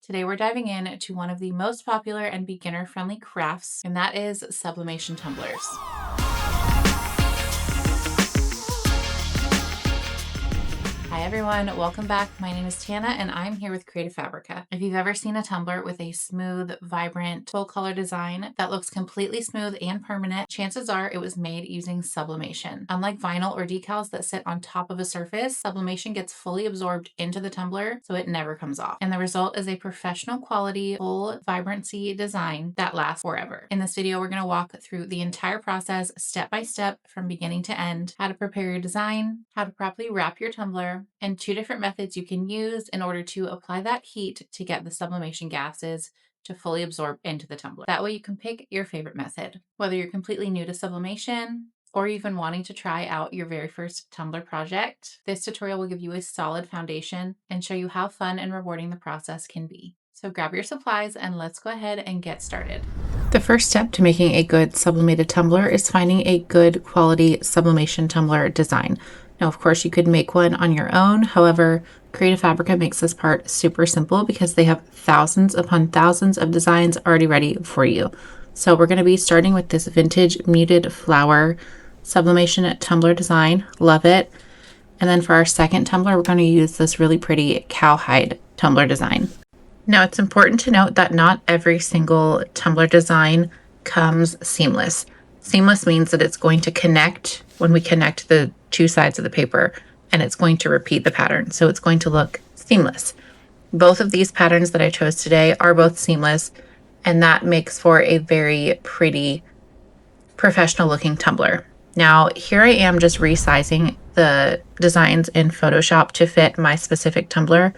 Today we're diving in to one of the most popular and beginner-friendly crafts, and that is sublimation tumblers. Hi everyone, welcome back. My name is Tana and I'm here with Creative Fabrica. If you've ever seen a tumbler with a smooth, vibrant, full color design that looks completely smooth and permanent, chances are it was made using sublimation. Unlike vinyl or decals that sit on top of a surface, sublimation gets fully absorbed into the tumbler so it never comes off. And the result is a professional quality, full vibrancy design that lasts forever. In this video, we're going to walk through the entire process step by step from beginning to end, how to prepare your design, how to properly wrap your tumbler, and 2 different methods you can use in order to apply that heat to get the sublimation gases to fully absorb into the tumbler. That way you can pick your favorite method. Whether you're completely new to sublimation or even wanting to try out your very first tumbler project, this tutorial will give you a solid foundation and show you how fun and rewarding the process can be. So grab your supplies and let's go ahead and get started. The first step to making a good sublimated tumbler is finding a good quality sublimation tumbler design. Now, of course, you could make one on your own. However, Creative Fabrica makes this part super simple because they have thousands upon thousands of designs already ready for you. So we're going to be starting with this vintage muted flower sublimation tumbler design. Love it. And then for our second tumbler, we're going to use this really pretty cowhide tumbler design. Now, it's important to note that not every single tumbler design comes seamless. Seamless means that it's going to connect when we connect the 2 sides of the paper, and it's going to repeat the pattern. So it's going to look seamless. Both of these patterns that I chose today are both seamless, and that makes for a very pretty professional looking tumbler. Now, here I am just resizing the designs in Photoshop to fit my specific tumbler.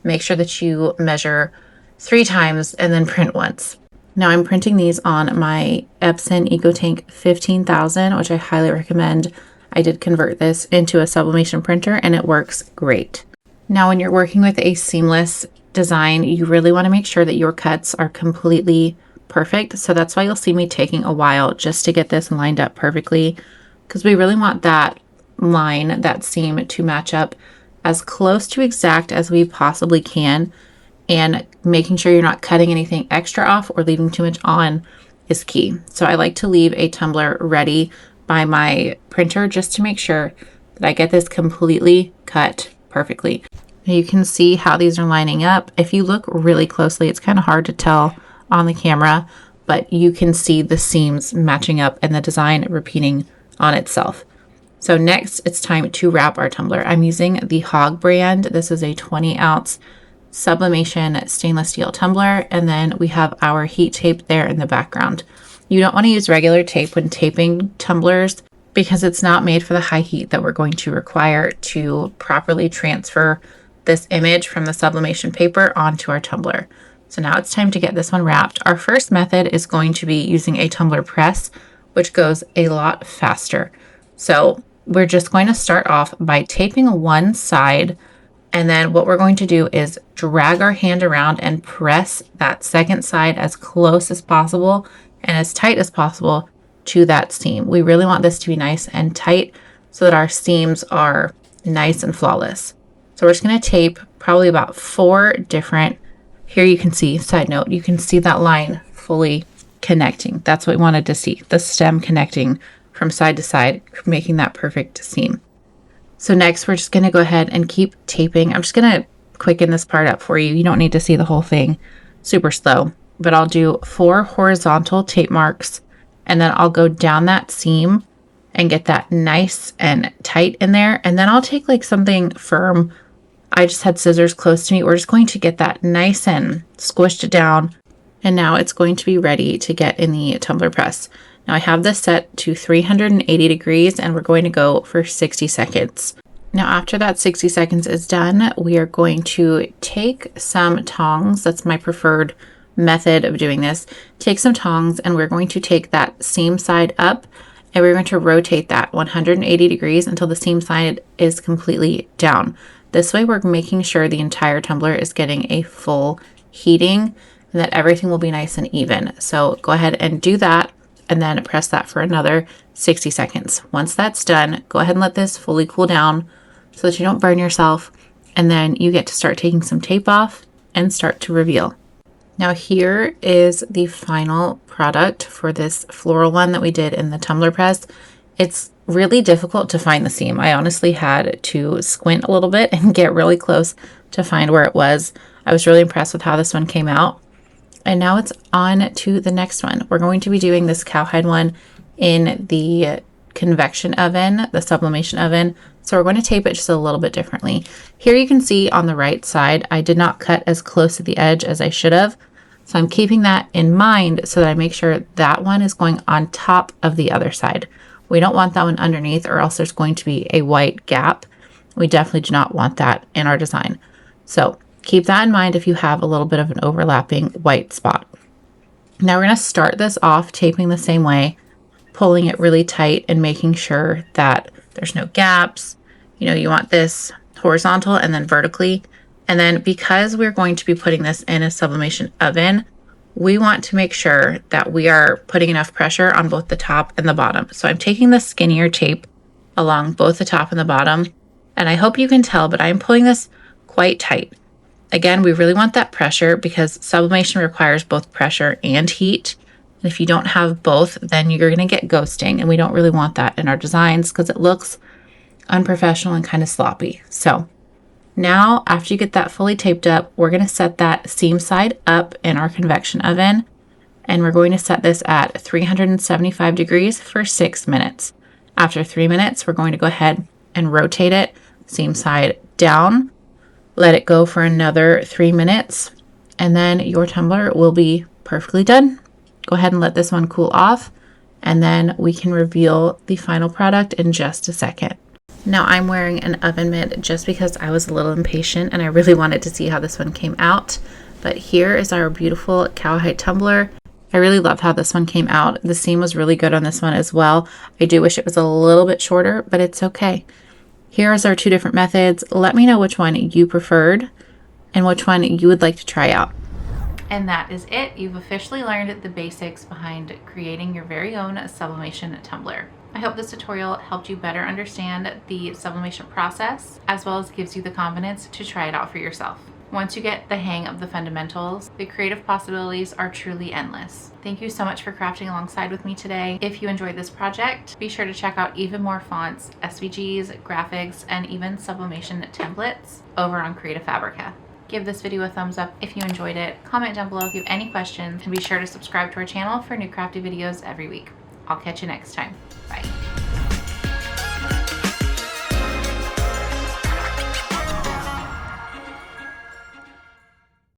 Make sure that you measure 3 times and then print once. Now I'm printing these on my Epson EcoTank 15,000, which I highly recommend. I did convert this into a sublimation printer and it works great. Now when you're working with a seamless design, you really want to make sure that your cuts are completely perfect. So that's why you'll see me taking a while just to get this lined up perfectly, because we really want that line, that seam to match up as close to exact as we possibly can. And making sure you're not cutting anything extra off or leaving too much on is key. So I like to leave a tumbler ready by my printer just to make sure that I get this completely cut perfectly. You can see how these are lining up. If you look really closely, it's kind of hard to tell on the camera, but you can see the seams matching up and the design repeating on itself. So next, it's time to wrap our tumbler. I'm using the Hog brand. This is a 20-ounce sublimation stainless steel tumbler, and then we have our heat tape there in the background. You don't want to use regular tape when taping tumblers because it's not made for the high heat that we're going to require to properly transfer this image from the sublimation paper onto our tumbler. So now it's time to get this one wrapped. Our first method is going to be using a Tumbler Press, which goes a lot faster. So we're just going to start off by taping one side, and then what we're going to do is drag our hand around and press that second side as close as possible and as tight as possible to that seam. We really want this to be nice and tight so that our seams are nice and flawless. So we're just going to tape probably about 4 different, here you can see, side note, you can see that line fully connecting. That's what we wanted to see, the stem connecting from side to side, making that perfect seam. So next, we're just going to go ahead and keep taping. I'm just going to quicken this part up for you. You don't need to see the whole thing super slow, but I'll do 4 horizontal tape marks, and then I'll go down that seam and get that nice and tight in there. And then I'll take like something firm. I just had scissors close to me. We're just going to get that nice and squished down. And now it's going to be ready to get in the tumbler press. Now I have this set to 380 degrees and we're going to go for 60 seconds. Now after that 60 seconds is done, we are going to take some tongs. That's my preferred method of doing this. Take some tongs and we're going to take that seam side up and we're going to rotate that 180 degrees until the seam side is completely down. This way we're making sure the entire tumbler is getting a full heating and that everything will be nice and even. So go ahead and do that and then press that for another 60 seconds. Once that's done, go ahead and let this fully cool down so that you don't burn yourself. And then you get to start taking some tape off and start to reveal. Now here is the final product for this floral one that we did in the Tumbler Press. It's really difficult to find the seam. I honestly had to squint a little bit and get really close to find where it was. I was really impressed with how this one came out. And now it's on to the next one. We're going to be doing this cowhide one in the convection oven, the sublimation oven. So we're going to tape it just a little bit differently. Here you can see on the right side, I did not cut as close to the edge as I should have. So I'm keeping that in mind so that I make sure that one is going on top of the other side. We don't want that one underneath, or else there's going to be a white gap. We definitely do not want that in our design. So keep that in mind if you have a little bit of an overlapping white spot. Now we're going to start this off taping the same way, pulling it really tight and making sure that there's no gaps. You know, you want this horizontal and then vertically. And then because we're going to be putting this in a sublimation oven, we want to make sure that we are putting enough pressure on both the top and the bottom. So I'm taking the skinnier tape along both the top and the bottom. And I hope you can tell, but I'm pulling this quite tight. Again, we really want that pressure because sublimation requires both pressure and heat. And if you don't have both, then you're going to get ghosting. And we don't really want that in our designs because it looks unprofessional and kind of sloppy. So now after you get that fully taped up, we're going to set that seam side up in our convection oven. And we're going to set this at 375 degrees for 6 minutes. After 3 minutes, we're going to go ahead and rotate it seam side down. Let it go for another 3 minutes. And then your tumbler will be perfectly done. Go ahead and let this one cool off, and then we can reveal the final product in just a second. Now I'm wearing an oven mitt just because I was a little impatient and I really wanted to see how this one came out. But here is our beautiful cowhide tumbler. I really love how this one came out. The seam was really good on this one as well. I do wish it was a little bit shorter, but it's okay. Here's our two different methods. Let me know which one you preferred and which one you would like to try out. And that is it. You've officially learned the basics behind creating your very own sublimation tumbler. I hope this tutorial helped you better understand the sublimation process, as well as gives you the confidence to try it out for yourself. Once you get the hang of the fundamentals, the creative possibilities are truly endless. Thank you so much for crafting alongside with me today. If you enjoyed this project, be sure to check out even more fonts, SVGs, graphics, and even sublimation templates over on Creative Fabrica. Give this video a thumbs up if you enjoyed it, comment down below if you have any questions, and be sure to subscribe to our channel for new crafty videos every week. I'll catch you next time. Bye.